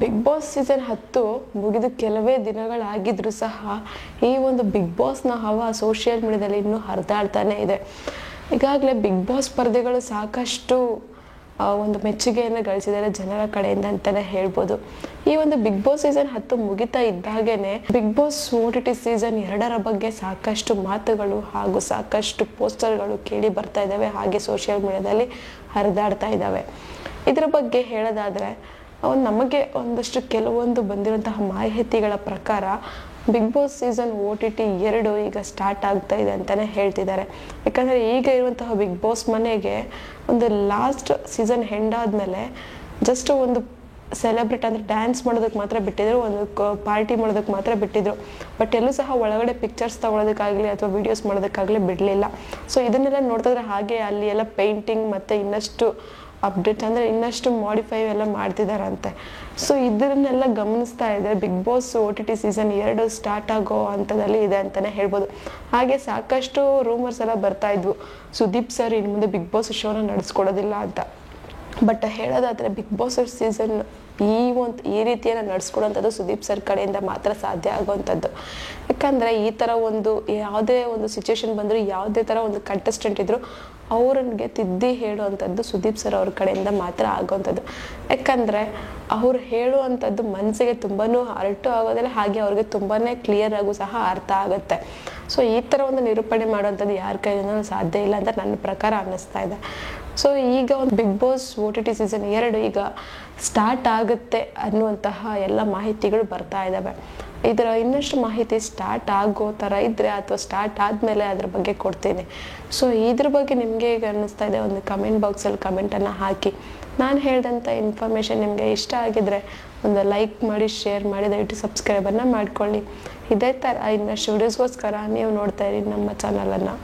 Big boss season 10 ಮುಗಿದು ಕೆಲವೇ ದಿನಗಳಾಗಿದ್ರೂ ಸಹ ಈ ಒಂದು ಬಿಗ್ ಬಾಸ್ನ ಹವಾ ಸೋಷಿಯಲ್ ಮೀಡಿಯಾದಲ್ಲಿ ಇನ್ನೂ ಹರಿದಾಡ್ತಾನೆ ಇದೆ. ಈಗಾಗಲೇ ಬಿಗ್ ಬಾಸ್ ಸ್ಪರ್ಧೆಗಳು ಸಾಕಷ್ಟು ಒಂದು ಮೆಚ್ಚುಗೆಯನ್ನು ಗಳಿಸಿದ್ದಾರೆ ಜನರ ಕಡೆಯಿಂದ ಅಂತಲೇ ಹೇಳ್ಬೋದು. ಈ ಒಂದು ಬಿಗ್ ಬಾಸ್ ಸೀಸನ್ 10 ಮುಗಿತಾ ಇದ್ದಾಗೇನೆ ಬಿಗ್ ಬಾಸ್ OTT ಸೀಸನ್ 2ರ ಬಗ್ಗೆ ಸಾಕಷ್ಟು ಮಾತುಗಳು ಹಾಗೂ ಸಾಕಷ್ಟು ಪೋಸ್ಟರ್ಗಳು ಕೇಳಿ ಬರ್ತಾ ಇದ್ದಾವೆ, ಹಾಗೆ ಸೋಷಿಯಲ್ ಮೀಡಿಯಾದಲ್ಲಿ ಹರಿದಾಡ್ತಾ ಇದ್ದಾವೆ. ಇದರ ಬಗ್ಗೆ ಹೇಳೋದಾದರೆ ನಮಗೆ ಒಂದಷ್ಟು ಕೆಲವೊಂದು ಬಂದಿರುವಂತಹ ಮಾಹಿತಿಗಳ ಪ್ರಕಾರ ಬಿಗ್ ಬಾಸ್ ಸೀಸನ್ OTT 2 ಈಗ ಸ್ಟಾರ್ಟ್ ಆಗ್ತಾ ಇದೆ ಅಂತಲೇ ಹೇಳ್ತಿದ್ದಾರೆ. ಯಾಕಂದರೆ ಈಗ ಇರುವಂತಹ ಬಿಗ್ ಬಾಸ್ ಮನೆಗೆ ಒಂದು ಲಾಸ್ಟ್ ಸೀಸನ್ ಎಂಡ್ ಆದಮೇಲೆ ಜಸ್ಟ್ ಒಂದು ಸೆಲೆಬ್ರೇಟ್ ಅಂದರೆ ಡ್ಯಾನ್ಸ್ ಮಾಡೋದಕ್ಕೆ ಮಾತ್ರ ಬಿಟ್ಟಿದ್ರು, ಒಂದು ಪಾರ್ಟಿ ಮಾಡೋದಕ್ಕೆ ಮಾತ್ರ ಬಿಟ್ಟಿದ್ರು. ಬಟ್ ಎಲ್ಲೂ ಸಹ ಒಳಗಡೆ ಪಿಕ್ಚರ್ಸ್ ತೊಗೊಳೋದಕ್ಕಾಗಲಿ ಅಥವಾ ವೀಡಿಯೋಸ್ ಮಾಡೋದಕ್ಕಾಗಲಿ ಬಿಡಲಿಲ್ಲ. ಸೊ ಇದನ್ನೆಲ್ಲ ನೋಡ್ತಿದ್ರೆ ಹಾಗೆ ಅಲ್ಲಿ ಎಲ್ಲ ಪೇಂಟಿಂಗ್ ಮತ್ತು ಇನ್ನಷ್ಟು ಅಪ್ಡೇಟ್ ಅಂದರೆ ಇನ್ನಷ್ಟು ಮಾಡಿಫೈ ಎಲ್ಲ ಮಾಡ್ತಿದ್ದಾರಂತೆ. ಸೊ ಇದನ್ನೆಲ್ಲ ಗಮನಿಸ್ತಾ ಇದ್ದರೆ big boss OTT season 2 start ಆಗೋ ಹಂತದಲ್ಲಿ ಇದೆ ಅಂತಲೇ ಹೇಳ್ಬೋದು. ಹಾಗೆ ಸಾಕಷ್ಟು ರೂಮರ್ಸ್ ಎಲ್ಲ ಬರ್ತಾ ಇದ್ವು, ಸುದೀಪ್ ಸರ್ ಇನ್ನು ಮುಂದೆ ಬಿಗ್ ಬಾಸ್ ಶೋನ ನಡೆಸ್ಕೊಡೋದಿಲ್ಲ ಅಂತ. ಬಟ್ ಹೇಳೋದಾದರೆ ಬಿಗ್ ಬಾಸ್ ಸೀಸನ್ ಈ ರೀತಿಯನ್ನು ನಡೆಸ್ಕೊಡೋಂಥದ್ದು ಸುದೀಪ್ ಸರ್ ಕಡೆಯಿಂದ ಮಾತ್ರ ಸಾಧ್ಯ ಆಗುವಂಥದ್ದು. ಯಾಕಂದರೆ ಈ ಥರ ಒಂದು ಯಾವುದೇ ಒಂದು ಸಿಚುವೇಶನ್ ಬಂದರೂ ಯಾವುದೇ ಥರ ಒಂದು ಕಂಟೆಸ್ಟೆಂಟ್ ಇದ್ದರೂ ಅವ್ರಿಗೆ ತಿದ್ದಿ ಹೇಳುವಂಥದ್ದು ಸುದೀಪ್ ಸರ್ ಅವ್ರ ಕಡೆಯಿಂದ ಮಾತ್ರ ಆಗುವಂಥದ್ದು. ಯಾಕಂದರೆ ಅವ್ರು ಹೇಳುವಂಥದ್ದು ಮನಸ್ಸಿಗೆ ತುಂಬಾ ಅರ್ಟು ಆಗೋದಿಲ್ಲ, ಹಾಗೆ ಅವ್ರಿಗೆ ತುಂಬಾ ಕ್ಲಿಯರ್ ಆಗು ಸಹ ಅರ್ಥ ಆಗುತ್ತೆ. ಸೊ ಈ ಥರ ಒಂದು ನಿರೂಪಣೆ ಮಾಡುವಂಥದ್ದು ಯಾರ ಕೈಯಿಂದ ಸಾಧ್ಯ ಇಲ್ಲ ಅಂತ ನನ್ನ ಪ್ರಕಾರ ಅನ್ನಿಸ್ತಾ ಇದೆ. ಸೊ ಈಗ ಒಂದು ಬಿಗ್ ಬಾಸ್ OTT ಸೀಸನ್ 2 ಈಗ ಸ್ಟಾರ್ಟ್ ಆಗುತ್ತೆ ಅನ್ನುವಂತಹ ಎಲ್ಲ ಮಾಹಿತಿಗಳು ಬರ್ತಾ ಇದ್ದಾವೆ. ಇದರ ಇನ್ನಷ್ಟು ಮಾಹಿತಿ ಸ್ಟಾರ್ಟ್ ಆಗೋ ಥರ ಇದ್ದರೆ ಅಥವಾ ಸ್ಟಾರ್ಟ್ ಆದಮೇಲೆ ಅದ್ರ ಬಗ್ಗೆ ಕೊಡ್ತೀನಿ. ಸೊ ಇದ್ರ ಬಗ್ಗೆ ನಿಮಗೆ ಈಗ ಅನ್ನಿಸ್ತಾ ಇದೆ, ಒಂದು ಕಮೆಂಟ್ ಬಾಕ್ಸಲ್ಲಿ ಕಮೆಂಟನ್ನು ಹಾಕಿ. ನಾನು ಹೇಳಿದಂಥ ಇನ್ಫಾರ್ಮೇಷನ್ ನಿಮಗೆ ಇಷ್ಟ ಆಗಿದ್ರೆ ಒಂದು ಲೈಕ್ ಮಾಡಿ, ಶೇರ್ ಮಾಡಿ, ದಯವಿಟ್ಟು ಸಬ್ಸ್ಕ್ರೈಬನ್ನು ಮಾಡ್ಕೊಳ್ಳಿ. ಇದೇ ಥರ ಇನ್ನಷ್ಟು ವಿಡಿಯೋಸ್ಗೋಸ್ಕರ ನೀವು ನೋಡ್ತಾ ಇರಿ ನಮ್ಮ ಚಾನಲನ್ನು.